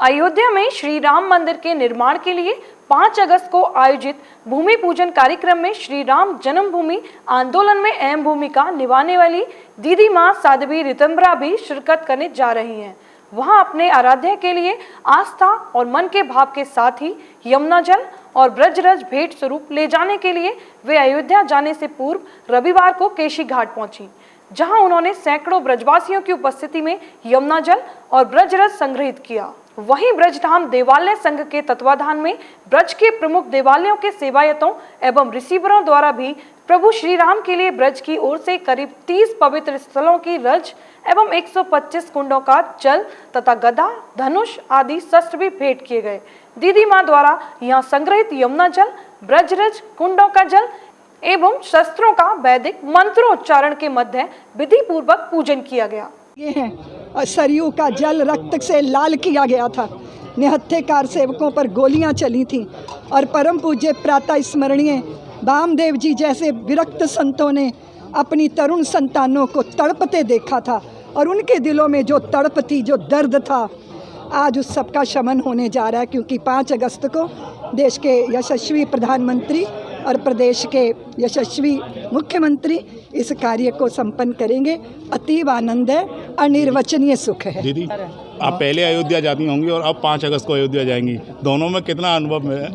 अयोध्या में श्री राम मंदिर के निर्माण के लिए 5 अगस्त को आयोजित भूमि पूजन कार्यक्रम में श्री राम जन्मभूमि आंदोलन में अहम भूमिका निभाने वाली दीदी मां साध्वी ऋतंबरा भी शिरकत करने जा रही हैं। वहां अपने आराध्य के लिए आस्था और मन के भाव के साथ ही यमुना जल और ब्रजरज भेंट स्वरूप ले जाने के लिए वे अयोध्या जाने से पूर्व रविवार को केशी घाट पहुंची, जहां उन्होंने सैकड़ों ब्रजवासियों की उपस्थिति में यमुना जल और ब्रजरज संग्रहित किया। वहीं ब्रजधाम देवालय संघ के तत्वाधान में ब्रज के प्रमुख देवालयों के सेवायतों एवं रिसीवरों द्वारा भी प्रभु श्री राम के लिए ब्रज की ओर से करीब 30 पवित्र स्थलों की रज एवं 125 कुंडों का जल तथा गदा, धनुष आदि शस्त्र भी भेंट किए गए। दीदी मां द्वारा यहां संग्रहित यमुना जल, ब्रजरज कुंडों का जल एवं शस्त्रों का वैदिक मंत्रोच्चारण के मध्य विधि पूर्वक पूजन किया गया। ये है और सरयू का जल रक्त से लाल किया गया था। निहत्थेकार सेवकों पर गोलियां चली थीं और परम पूज्य प्रातः स्मरणीय वामदेव जी जैसे विरक्त संतों ने अपनी तरुण संतानों को तड़पते देखा था और उनके दिलों में जो तड़प थी, जो दर्द था, आज उस सब का शमन होने जा रहा है। क्योंकि 5 अगस्त को देश के यशस्वी प्रधानमंत्री और प्रदेश के यशस्वी मुख्यमंत्री इस कार्य को संपन्न करेंगे। अतीब आनंद है, अनिर्वचनीय सुख है। दीदी, आप पहले अयोध्या जाती होंगी और अब 5 अगस्त को अयोध्या जाएंगी, दोनों में कितना अनुभव है?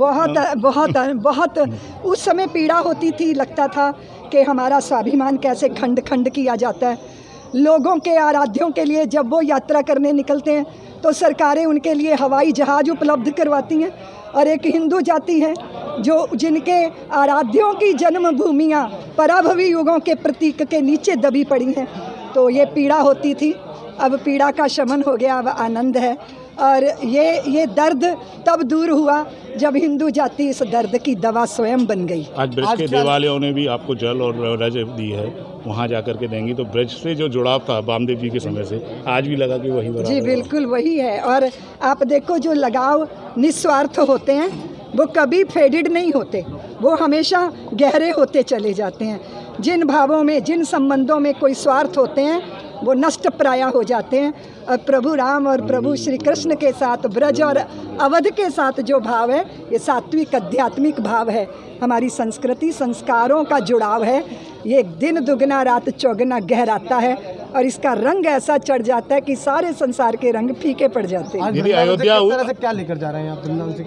बहुत उस समय पीड़ा होती थी, लगता था कि हमारा स्वाभिमान कैसे खंड खंड किया जाता है। लोगों के आराध्यों के लिए जब वो यात्रा करने निकलते हैं तो सरकारें उनके लिए हवाई जहाज़ उपलब्ध करवाती हैं और एक हिंदू जाति है जो जिनके आराध्यों की जन्मभूमियाँ पराभवी युगों के प्रतीक के नीचे दबी पड़ी हैं, तो ये पीड़ा होती थी। अब पीड़ा का शमन हो गया, अब आनंद है। और ये दर्द तब दूर हुआ जब हिंदू जाति इस दर्द की दवा स्वयं बन गई। आज ब्रज के देवालयों ने भी आपको जल और रज दी है, वहाँ जाकर के देंगी, तो ब्रज से जो जुड़ाव था वामदेव जी के समय से आज भी लगा कि वही बराबर। जी बिल्कुल वही है। और आप देखो, जो लगाव निस्वार्थ होते हैं वो कभी फेडेड नहीं होते, वो हमेशा गहरे होते चले जाते हैं। जिन भावों में, जिन संबंधों में कोई स्वार्थ होते हैं वो नष्ट प्राय हो जाते हैं। और प्रभु राम और प्रभु श्री कृष्ण के साथ ब्रज और अवध के साथ जो भाव है, ये सात्विक आध्यात्मिक भाव है। हमारी संस्कृति संस्कारों का जुड़ाव है। ये दिन दुगना रात चौगुना गहराता है और इसका रंग ऐसा चढ़ जाता है कि सारे संसार के रंग फीके पड़ जाते हैं। अयोध्या से क्या लेकर जा रहे हैं आप? वृंदावन से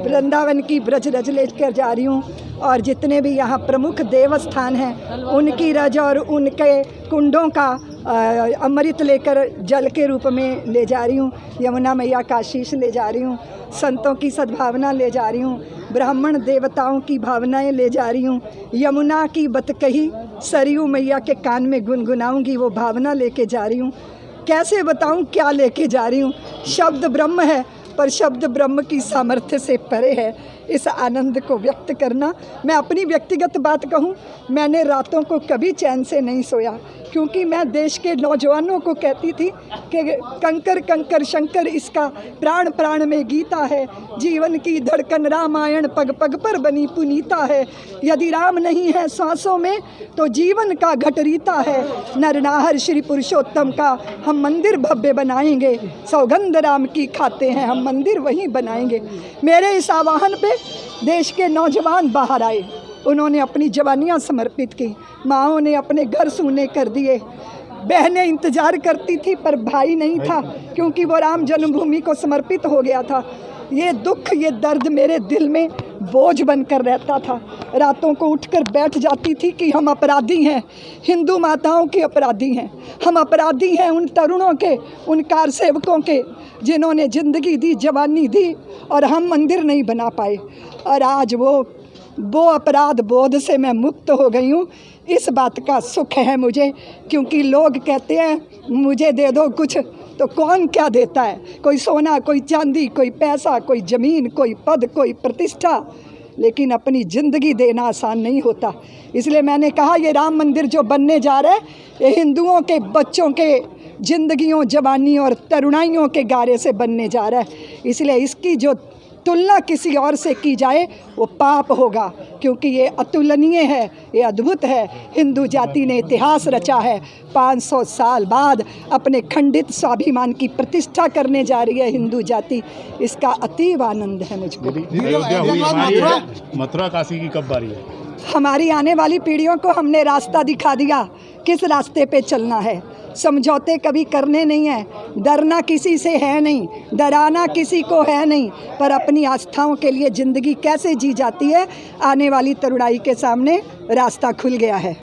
वृंदावन की ब्रज रज लेकर जा रही हूँ और जितने भी यहाँ प्रमुख देवस्थान हैं उनकी रज और उनके कुंडों का अमृत लेकर जल के रूप में ले जा रही हूँ। यमुना मैया का आशीष ले जा रही हूँ, संतों की सद्भावना ले जा रही हूँ, ब्राह्मण देवताओं की भावनाएं ले जा रही हूँ। यमुना की बत कही सरयू मैया के कान में गुनगुनाऊंगी, वो भावना लेके जा रही हूँ। कैसे बताऊँ क्या लेके जा रही हूँ? शब्द ब्रह्म है पर शब्द ब्रह्म की सामर्थ्य से परे है। इस आनंद को व्यक्त करना, मैं अपनी व्यक्तिगत बात कहूँ, मैंने रातों को कभी चैन से नहीं सोया, क्योंकि मैं देश के नौजवानों को कहती थी कि कंकर कंकर शंकर इसका प्राण प्राण में गीता है, जीवन की धड़कन रामायण पग पग पर बनी पुनीता है, यदि राम नहीं है सांसों में तो जीवन का घटरीता है, नरनाहर श्री पुरुषोत्तम का हम मंदिर भव्य बनाएंगे, सौगंध राम की खाते हैं हम मंदिर वहीं बनाएंगे। मेरे इस आह्वान पे देश के नौजवान बाहर आए, उन्होंने अपनी जवानियां समर्पित की, माँओं ने अपने घर सूने कर दिए, बहनें इंतजार करती थी पर भाई नहीं था क्योंकि वो राम जन्मभूमि को समर्पित हो गया था। ये दुख, ये दर्द मेरे दिल में बोझ बनकर रहता था। रातों को उठकर बैठ जाती थी कि हम अपराधी हैं, हिंदू माताओं के अपराधी हैं, हम अपराधी हैं उन तरुणों के, उन कार सेवकों के जिन्होंने ज़िंदगी दी, जवानी दी और हम मंदिर नहीं बना पाए। और आज वो अपराध बोध से मैं मुक्त हो गई हूँ। इस बात का सुख है मुझे, क्योंकि लोग कहते हैं मुझे दे दो कुछ, तो कौन क्या देता है? कोई सोना, कोई चांदी, कोई पैसा, कोई ज़मीन, कोई पद, कोई प्रतिष्ठा, लेकिन अपनी ज़िंदगी देना आसान नहीं होता। इसलिए मैंने कहा ये राम मंदिर जो बनने जा रहा है, ये हिंदुओं के बच्चों के ज़िंदगियों, जवानी और तरुणाइयों के गारे से बनने जा रहा है। इसलिए इसकी जो तुलना किसी और से की जाए वो पाप होगा, क्योंकि ये अतुलनीय है, ये अद्भुत है। हिंदू जाति ने इतिहास रचा है। 500 साल बाद अपने खंडित स्वाभिमान की प्रतिष्ठा करने जा रही है हिंदू जाति। इसका अतीब आनंद है मुझको। अयोध्या हुई हमारी, मथुरा काशी की कब बारी है? हमारी आने वाली पीढ़ियों को हमने रास्ता दिखा दिया, किस रास्ते पे चलना है। समझौते कभी करने नहीं है, डरना किसी से है नहीं, डराना किसी को है नहीं, पर अपनी आस्थाओं के लिए ज़िंदगी कैसे जी जाती है, आने वाली तरुणाई के सामने रास्ता खुल गया है।